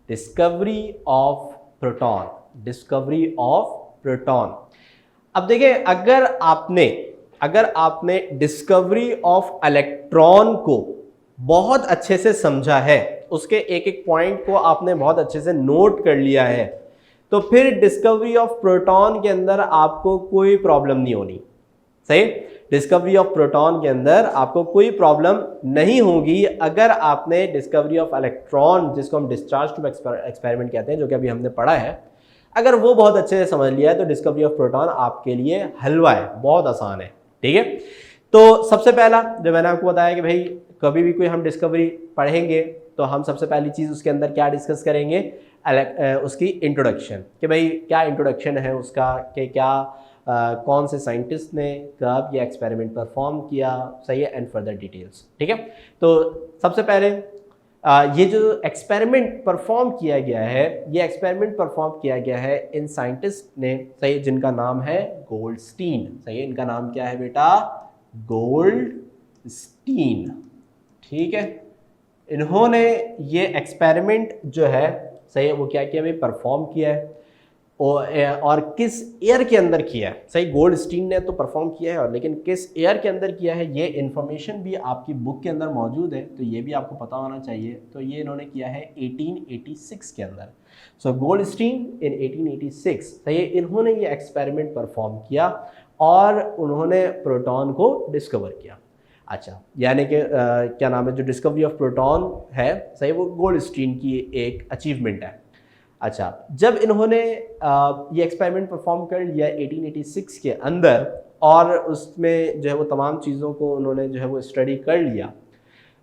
Discovery of proton, discovery of proton. अब देखिए, अगर आपने डिस्कवरी ऑफ इलेक्ट्रॉन को बहुत अच्छे से समझा है, उसके एक एक पॉइंट को आपने बहुत अच्छे से नोट कर लिया है, तो फिर डिस्कवरी ऑफ प्रोटॉन के अंदर आपको कोई प्रॉब्लम नहीं होनी। सही, डिस्कवरी ऑफ प्रोटॉन के अंदर आपको कोई प्रॉब्लम नहीं होगी अगर आपने डिस्कवरी ऑफ इलेक्ट्रॉन, जिसको हम डिस्चार्ज ट्यूब एक्सपेरिमेंट कहते हैं, जो कि अभी हमने पढ़ा है, अगर वो बहुत अच्छे से समझ लिया है तो डिस्कवरी ऑफ प्रोटॉन आपके लिए हलवा है, बहुत आसान है। ठीक है, तो सबसे पहला जो मैंने आपको बताया कि भाई कभी भी कोई हम डिस्कवरी पढ़ेंगे तो हम सबसे पहली चीज़ उसके अंदर क्या डिस्कस करेंगे, उसकी इंट्रोडक्शन, कि भाई क्या इंट्रोडक्शन है उसका, कि क्या कौन से साइंटिस्ट ने कब ये एक्सपेरिमेंट परफॉर्म किया, सही है, एंड फर्दर डिटेल्स। ठीक है, तो सबसे पहले ये जो एक्सपेरिमेंट परफॉर्म किया गया है, ये एक्सपेरिमेंट परफॉर्म किया गया है इन साइंटिस्ट ने, सही, जिनका नाम है गोल्डस्टीन। सही है, इनका नाम क्या है बेटा, गोल्डस्टीन। ठीक है, इन्होंने ये एक्सपेरिमेंट जो है, सही है, वो क्या किया भाई, परफॉर्म किया है, और किस ईयर के अंदर किया है। सही, गोल्डस्टीन ने तो परफॉर्म किया है, और लेकिन किस ईयर के अंदर किया है ये इन्फॉर्मेशन भी आपकी बुक के अंदर मौजूद है, तो ये भी आपको पता होना चाहिए। तो ये इन्होंने किया है 1886 के अंदर। सो गोल्डस्टीन इन 1886, सही, इन्होंने ये एक्सपेरिमेंट परफॉर्म किया और उन्होंने प्रोटॉन को डिस्कवर किया। अच्छा, यानी कि क्या नाम है, जो डिस्कवरी ऑफ प्रोटॉन है, सही, वो गोल्डस्टीन की एक अचीवमेंट है। अच्छा, जब इन्होंने ये एक्सपेरिमेंट परफॉर्म कर लिया 1886 के अंदर, और उसमें जो है वो तमाम चीज़ों को उन्होंने जो है वो स्टडी कर लिया,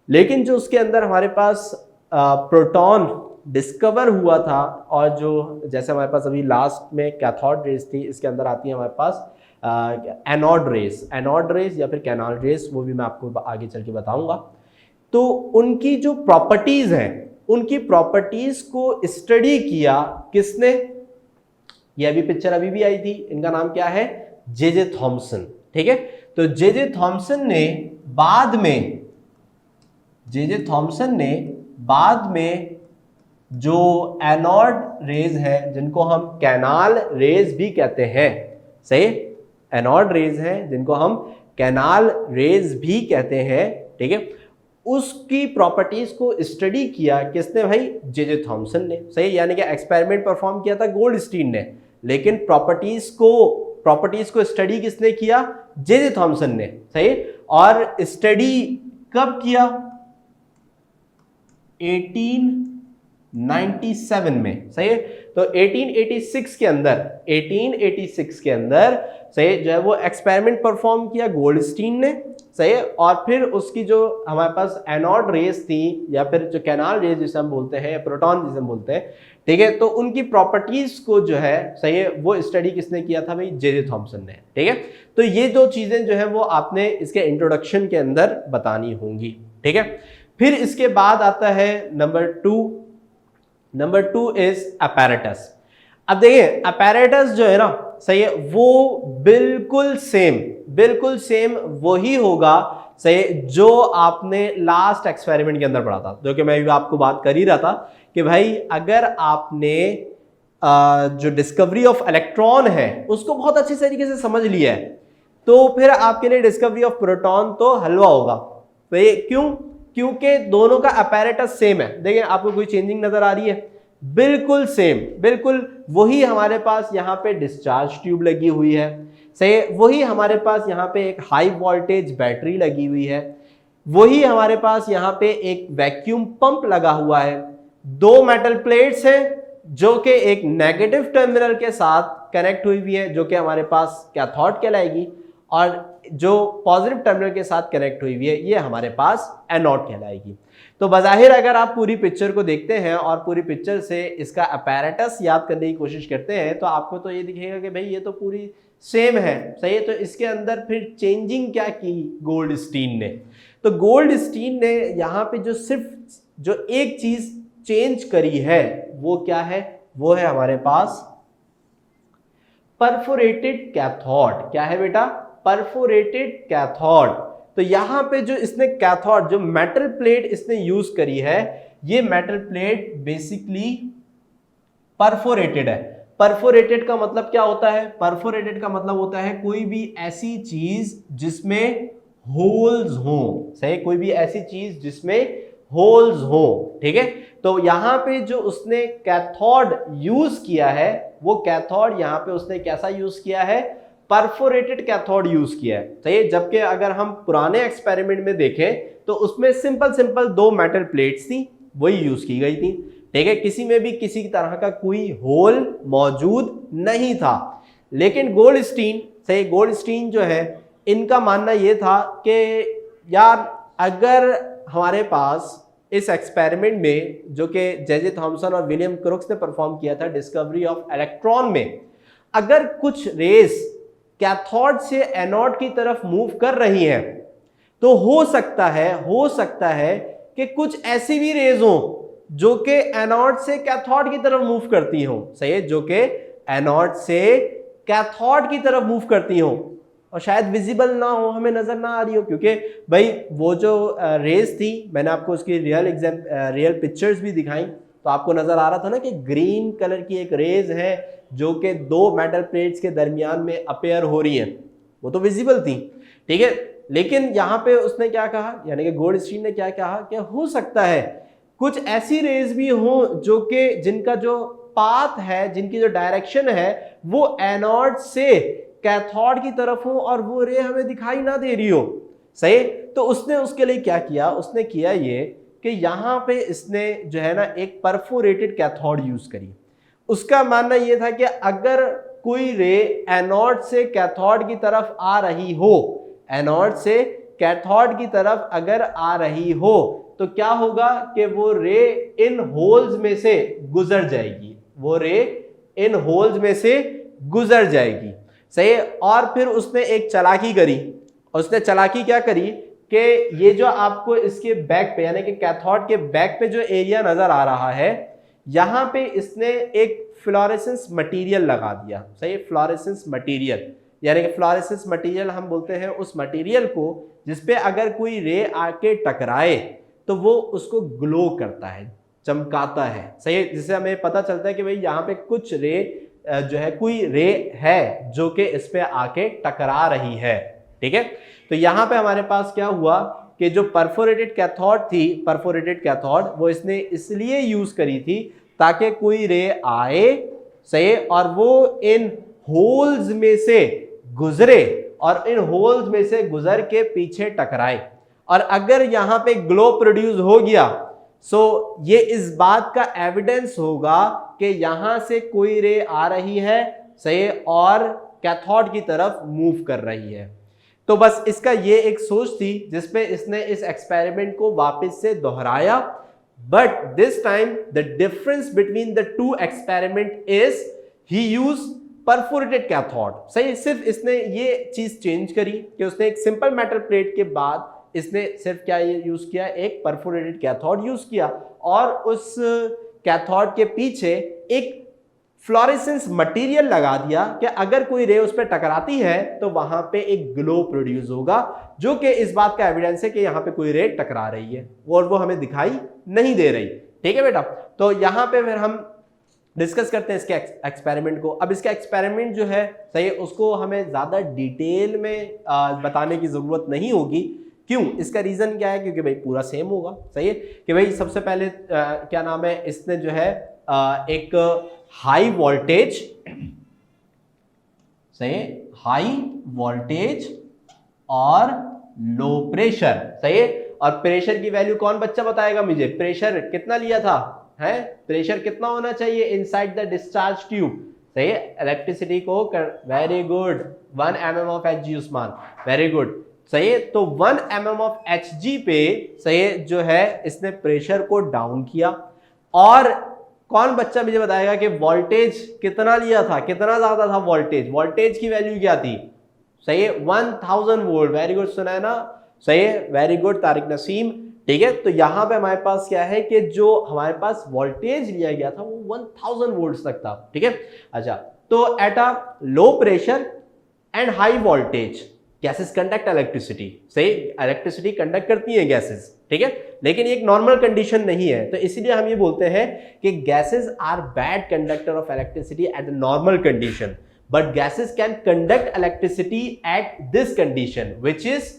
लेकिन जो उसके अंदर हमारे पास प्रोटॉन डिस्कवर हुआ था, और जो जैसे हमारे पास अभी लास्ट में कैथोड रेज थी, इसके अंदर आती है हमारे पास एनोड रेज या फिर कैनाल रेज, वो भी मैं आपको आगे चल के बताऊंगा। तो उनकी जो प्रॉपर्टीज़ हैं, उनकी प्रॉपर्टीज को स्टडी किया किसने, ये अभी पिक्चर अभी भी आई थी, इनका नाम क्या है, जे थॉमसन। ठीक है, तो जे थॉमसन ने बाद में जो एनोड रेज है, जिनको हम कैनाल रेज भी कहते हैं, सही, एनोड रेज हैं जिनको हम कैनाल रेज भी कहते हैं, ठीक है, उसकी प्रॉपर्टीज को स्टडी किया किसने भाई, जे थॉमसन ने। सही, यानी कि एक्सपेरिमेंट परफॉर्म किया था गोल्डस्टीन ने, लेकिन प्रॉपर्टीज को स्टडी किसने किया, जे थॉमसन ने। सही, और स्टडी कब किया, 1897 में। सही है, तो 1886 के अंदर सही जो है वो एक्सपेरिमेंट परफॉर्म किया गोल्डस्टीन ने। सही है, और फिर उसकी जो हमारे पास एनोड रेज थी, या फिर जो कैनाल रेज जिसे हम बोलते हैं, या प्रोटॉन जिसे हम बोलते हैं, ठीक है, तो उनकी प्रॉपर्टीज को जो है, सही है, वो स्टडी किसने किया था भाई, जे थॉमसन ने। ठीक है, तो ये दो चीजें जो है वो आपने इसके इंट्रोडक्शन के अंदर बतानी होंगी। ठीक है, फिर इसके बाद आता है नंबर टू इज अपैरेटस। अब देखिए, अपैरेटस जो है ना, सही है, वो बिल्कुल सेम वही होगा, सही, जो आपने लास्ट एक्सपेरिमेंट के अंदर पढ़ा था, जो कि मैं भी आपको बात कर ही रहा था कि भाई अगर आपने जो डिस्कवरी ऑफ इलेक्ट्रॉन है उसको बहुत अच्छी तरीके से समझ लिया है, तो फिर आपके लिए डिस्कवरी ऑफ प्रोटॉन तो हलवा होगा। तो ये क्योंकि दोनों का अपैरेटस सेम है। देखिए, आपको कोई चेंजिंग नजर आ रही है, बिल्कुल सेम, बिल्कुल वही हमारे पास यहाँ पे डिस्चार्ज ट्यूब लगी हुई है, सही, वही हमारे पास यहाँ पे एक हाई वोल्टेज बैटरी लगी हुई है, वही हमारे पास यहाँ पे एक वैक्यूम पंप लगा हुआ है, दो मेटल प्लेट्स हैं जो कि एक नेगेटिव टर्मिनल के साथ कनेक्ट हुई हुई है, जो कि हमारे पास कैथोड कहलाएगी, और जो पॉजिटिव टर्मिनल के साथ कनेक्ट हुई हुई है ये हमारे पास एनोड कहलाएगी। तो बज़ाहिर अगर आप पूरी पिक्चर को देखते हैं और पूरी पिक्चर से इसका अपैरेटस याद करने की कोशिश करते हैं, तो आपको तो ये दिखेगा कि भाई ये तो पूरी सेम है। सही है, तो इसके अंदर फिर चेंजिंग क्या की गोल्डस्टीन ने, तो गोल्डस्टीन ने यहाँ पे जो एक चीज चेंज करी है वो क्या है, वो है हमारे पास परफोरेटेड कैथोड। क्या है बेटा, परफोरेटेड कैथोड। तो यहाँ पे जो इसने कैथोड, जो मेटल प्लेट इसने यूज करी है, ये मेटल प्लेट बेसिकली परफोरेटेड है। परफोरेटेड का मतलब क्या होता है? परफोरेटेड का मतलब होता है कोई भी ऐसी चीज जिसमें होल्स हो, सही, कोई भी ऐसी चीज जिसमें होल्स हो, ठीक है। तो यहां पे जो उसने कैथोड यूज किया है, वो कैथोड यहां पे उसने कैसा यूज किया है? परफोरेटेड कैथोड यूज किया है, सही है। जबकि अगर हम पुराने एक्सपेरिमेंट में देखें तो उसमें सिंपल सिंपल दो मेटल प्लेट्स थी, वही यूज की गई थी, ठीक है। किसी में भी किसी तरह का कोई होल मौजूद नहीं था। लेकिन गोल्डस्टीन, सही, गोल्डस्टीन जो है, इनका मानना यह था कि यार अगर हमारे पास इस एक्सपेरिमेंट में, जो कि जे थॉमसन और विलियम क्रुक्स ने परफॉर्म किया था, डिस्कवरी ऑफ इलेक्ट्रॉन में, अगर कुछ रेस कैथोड से एनोड की तरफ मूव कर रही हैं, तो हो सकता है कि कुछ ऐसी भी रेज हो जो कि एनोड से कैथोड की तरफ मूव करती हो, सही है, जो कि एनोड से कैथोड की तरफ मूव करती हो और शायद विजिबल ना हो, हमें नजर ना आ रही हो, क्योंकि भाई वो जो रेज थी, मैंने आपको उसकी रियल पिक्चर्स भी दिखाई, तो आपको नजर आ रहा था ना कि ग्रीन कलर की एक रेज है जो कि दो मेटल प्लेट्स के दरमियान में अपेयर हो रही है, वो तो विजिबल थी, ठीक है। लेकिन यहां पे उसने क्या कहा, यानी कि गोल्डस्टीन ने क्या कहा कि हो सकता है कुछ ऐसी रेज भी हो जो कि जिनका जो पाथ है, जिनकी जो डायरेक्शन है, वो एनोड से कैथोड की तरफ हो और वो रे हमें दिखाई ना दे रही हो, सही। तो उसने उसके लिए क्या किया, उसने किया ये कि यहां पे इसने जो है ना एक परफोरेटेड कैथोड यूज करी। उसका मानना यह था कि अगर कोई रे एनोड से कैथोड की तरफ आ रही हो, एनोड से कैथोड की तरफ अगर आ रही हो, तो क्या होगा कि वो रे इन होल्स में से गुजर जाएगी, वो रे इन होल्स में से गुजर जाएगी, सही। और फिर उसने एक चालाकी करी, उसने चालाकी क्या करी कि ये जो आपको इसके बैक पे, यानी कि कैथोड के बैक पे जो एरिया नजर आ रहा है, यहां पे इसने एक फ्लोरेसेंस मटेरियल लगा दिया, सही। फ्लोरेसेंस मटेरियल, यानी कि फ्लोरेसेंस मटेरियल हम बोलते हैं उस मटेरियल को जिसपे अगर कोई रे आके टकराए तो वो उसको ग्लो करता है, चमकाता है, सही। जिससे हमें पता चलता है कि भाई यहाँ पे कुछ रे जो है, कोई रे है जो कि इस पे आके टकरा रही है, ठीक है। तो यहाँ पे हमारे पास क्या हुआ कि जो परफोरेटेड कैथोड थी, परफोरेटेड कैथोड वो इसने इसलिए यूज करी थी ताकि कोई रे आए, सही, और वो इन होल्स में से गुजरे और इन होल्स में से गुजर के पीछे टकराए, और अगर यहां पे ग्लो प्रोड्यूस हो गया, सो ये इस बात का एविडेंस होगा कि यहां से कोई रे आ रही है, सही, और कैथोड की तरफ मूव कर रही है। तो बस इसका ये एक सोच थी जिसपे इसने इस एक्सपेरिमेंट को वापस से दोहराया, but this time the difference between the two experiment is he use perforated cathode, सही। सिर्फ इसने ये चीज चेंज करी कि उसने एक सिंपल मेटल प्लेट के बाद इसने सिर्फ क्या यूज किया, एक परफोरेटेड कैथोड यूज किया, और उस कैथोड के पीछे एक फ्लोरेसेंस मटेरियल लगा दिया कि अगर कोई रे उस पर टकराती है तो वहां पे एक ग्लो प्रोड्यूस होगा, जो कि इस बात का एविडेंस है कि यहां पे कोई रे टकरा रही है और वो हमें दिखाई नहीं दे रही, ठीक है बेटा। तो यहां पे फिर हम डिस्कस करते हैं इसके एक्सपेरिमेंट को। अब इसका एक्सपेरिमेंट जो है, सही, उसको हमें ज्यादा डिटेल में बताने की जरूरत नहीं होगी। क्यों? इसका रीजन क्या है? क्योंकि भाई पूरा सेम होगा, सही है। कि भाई सबसे पहले क्या नाम है, इसने जो है एक हाई वोल्टेज, सही, हाई वोल्टेज और लो प्रेशर, सही है। और प्रेशर की वैल्यू कौन बच्चा बताएगा मुझे? प्रेशर कितना लिया था, है? प्रेशर कितना होना चाहिए इनसाइड द डिस्चार्ज ट्यूब, सही है। इलेक्ट्रिसिटी को very good, 1 mm of Hg Usman, very good, सही है। तो 1 mm ऑफ Hg पे, सही है, जो है इसने प्रेशर को डाउन किया। और कौन बच्चा मुझे बताएगा कि वोल्टेज कितना लिया था, कितना ज्यादा था वोल्टेज? वोल्टेज की वैल्यू क्या थी? सही है, 1000 वोल्ट, वेरी गुड, सुना है ना, सही है, वेरी गुड तारिक नसीम, ठीक है। तो यहां पे हमारे पास क्या है कि जो हमारे पास वोल्टेज लिया गया था वो 1000 वोल्ट तक था, ठीक है। अच्छा, तो at a low pressure and high voltage, gases conduct electricity, सही, इलेक्ट्रिसिटी कंडक्ट करती है गैसेस, ठीक है, लेकिन एक नॉर्मल कंडीशन नहीं है, तो इसीलिए हम ये बोलते हैं कि gases are bad conductor of electricity at the normal condition, but gases can conduct electricity at this condition which is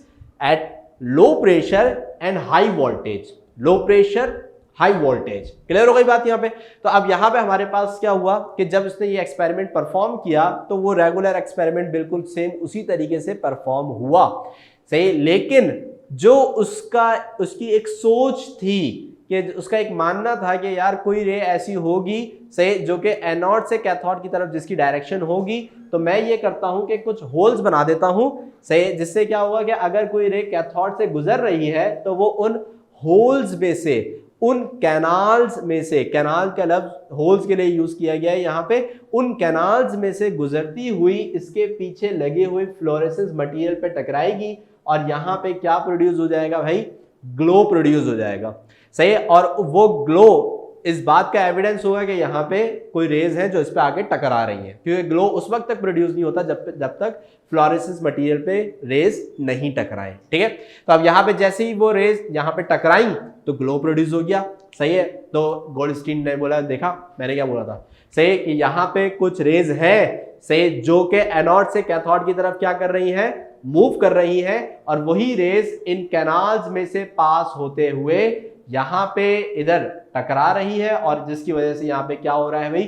at low pressure and high voltage, low pressure high voltage. Clear हो गई बात यहां पे। तो अब यहां पे हमारे पास क्या हुआ कि जब उसने ये एक्सपेरिमेंट परफॉर्म किया तो वो रेगुलर एक्सपेरिमेंट बिल्कुल सेम उसी तरीके से परफॉर्म हुआ, सही, लेकिन जो उसकी एक सोच थी कि उसका एक मानना था कि यार कोई रे ऐसी होगी, सही, जो कि एनोड से कैथोड की तरफ जिसकी डायरेक्शन होगी, तो मैं ये करता हूं कि कुछ होल्स बना देता हूं, सही, जिससे क्या हुआ कि अगर कोई रे कैथोड से गुजर रही है तो वो उन होल्स में से, उन कैनाल्स में से, कैनाल का लफ्ज होल्स के लिए यूज किया गया है यहां पे, उन कैनाल्स में से गुजरती हुई इसके पीछे लगे हुए फ्लोरेसेंस मटेरियल पे टकराएगी और यहां पे क्या प्रोड्यूस हो जाएगा भाई, ग्लो प्रोड्यूस हो जाएगा, सही। और वो ग्लो इस बात का एविडेंस होगा कि यहाँ पे कोई रेज है जो इस पे आगे टकरा रही है, क्योंकि ग्लो उस वक्त तक प्रोड्यूस नहीं होता जब तक फ्लोरेसेंस मटेरियल पे रेज नहीं टकराए, ठीक है। तो अब यहाँ पे जैसे ही वो रेज यहाँ पे टकराई तो ग्लो प्रोड्यूस हो गया, सही है। तो गोल्डस्टीन ने बोला, देखा मैंने क्या बोला था, सही, कि यहाँ पे कुछ रेज है, सही, जो कि एनोड से कैथोड की तरफ क्या कर रही है, मूव कर रही है, और वही रेज इन कैनाल्स में से पास होते हुए यहां पे इधर टकरा रही है और जिसकी वजह से यहां पे क्या हो रहा है भाई,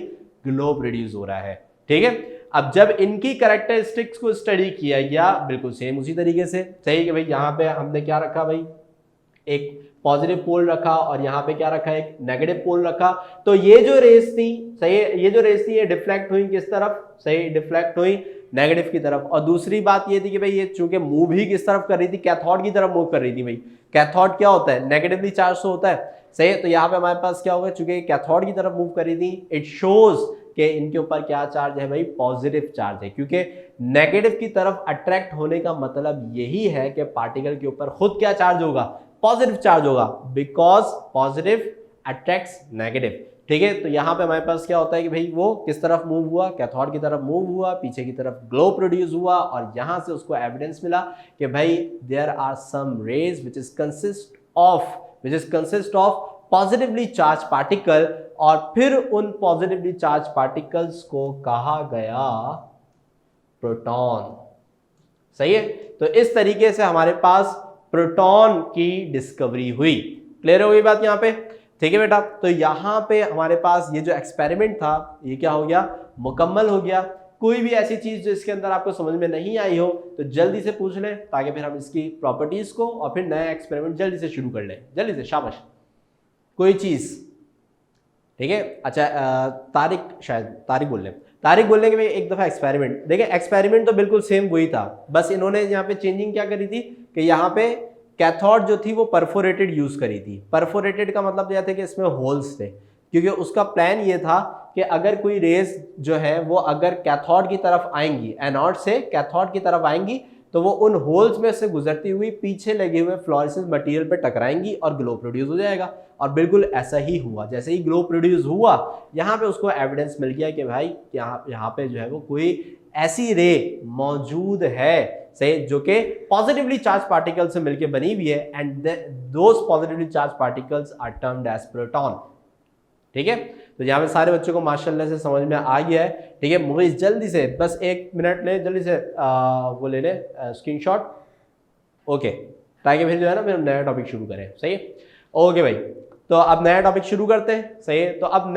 ग्लो प्रोड्यूस हो रहा है, ठीक है। अब जब इनकी कैरेक्टरिस्टिक्स को स्टडी किया गया बिल्कुल सेम उसी तरीके से, सही, कि भाई यहां पे हमने क्या रखा भाई, एक पॉजिटिव पोल रखा और यहाँ पे क्या रखा, एक नेगेटिव पोल रखा। तो ये जो रेस थी, सही, ये जो रेस थी ये डिफ्लेक्ट हुई किस तरफ, सही, डिफ्लेक्ट हुई नेगेटिव की तरफ। और दूसरी बात ये थी कि भाई ये चूंकि मूव ही किस तरफ कर रही थी, कैथोड की तरफ मूव कर रही थी। भाई कैथोड क्या होता है, नेगेटिवली चार्ज तो होता है, सही। तो यहाँ पे हमारे पास क्या होगा, चूंकि कैथोड की तरफ मूव कर रही थी, इट शोज कि इनके ऊपर क्या चार्ज है भाई, पॉजिटिव चार्ज है, क्योंकि नेगेटिव की तरफ अट्रैक्ट होने का मतलब यही है कि पार्टिकल के ऊपर खुद क्या चार्ज होगा, पॉजिटिव चार्ज होगा, बिकॉज पॉजिटिव अट्रैक्ट्स नेगेटिव, ठीक है। तो यहां पे हमारे पास क्या होता है कि भाई वो किस तरफ मूव हुआ, कैथोड की तरफ मूव हुआ, पीछे की तरफ ग्लो प्रोड्यूस हुआ, और यहां से उसको एविडेंस मिला कि भाई there are some rays which is consist of positively charge particle, और फिर उन पॉजिटिवली चार्ज पार्टिकल्स को कहा गया प्रोटॉन, सही है। तो इस तरीके से हमारे पास प्रोटॉन की डिस्कवरी हुई। क्लियर हो गई बात यहां पे, ठीक है बेटा। तो यहां पे हमारे पास ये जो एक्सपेरिमेंट था ये क्या हो गया, मुकम्मल हो गया। कोई भी ऐसी चीज जो इसके अंदर आपको समझ में नहीं आई हो तो जल्दी से पूछ लें, ताकि फिर हम इसकी प्रॉपर्टीज को और फिर नया एक्सपेरिमेंट जल्दी से शुरू कर लें, जल्दी से, शाबाश। कोई चीज, ठीक है। अच्छा तारिक, शायद तारिक बोल लें कि भाई एक दफा एक्सपेरिमेंट देखिए, एक्सपेरिमेंट तो बिल्कुल सेम वही था, बस इन्होंने यहाँ पे चेंजिंग क्या करी थी कि यहाँ पे कैथोड जो थी वो परफोरेटेड यूज करी थी। परफोरेटेड का मतलब यह था कि इसमें होल्स थे, क्योंकि उसका प्लान ये था कि अगर कोई रेज जो है वो अगर कैथोड की तरफ आएंगी, एनोड से कैथोड की तरफ आएंगी, तो वो उन होल्स में से गुजरती हुई पीछे लगे हुए फ्लोरेसेंस मटेरियल पे टकराएंगी और ग्लो प्रोड्यूस हो जाएगा। और बिल्कुल ऐसा ही हुआ, जैसे ही ग्लो प्रोड्यूस हुआ यहाँ पे उसको एविडेंस मिल गया कि भाई यहाँ पे जो है वो कोई ऐसी रे मौजूद है, सही, जो कि पॉजिटिवली चार्ज पार्टिकल से मिलकर बनी हुई है, and those positively charge particles are termed as proton, ठीक है। तो यहाँ पे सारे बच्चों को माशाल्लाह से समझ में आ गया है, ठीक है। मुझे जल्दी से बस 1 मिनट ले, जल्दी से वो ले ले स्क्रीनशॉट, ओके, ताकि फिर जो है ना फिर नया टॉपिक शुरू करें, सही है। ओके भाई, तो अब नया टॉपिक शुरू करते हैं, सही है। तो अब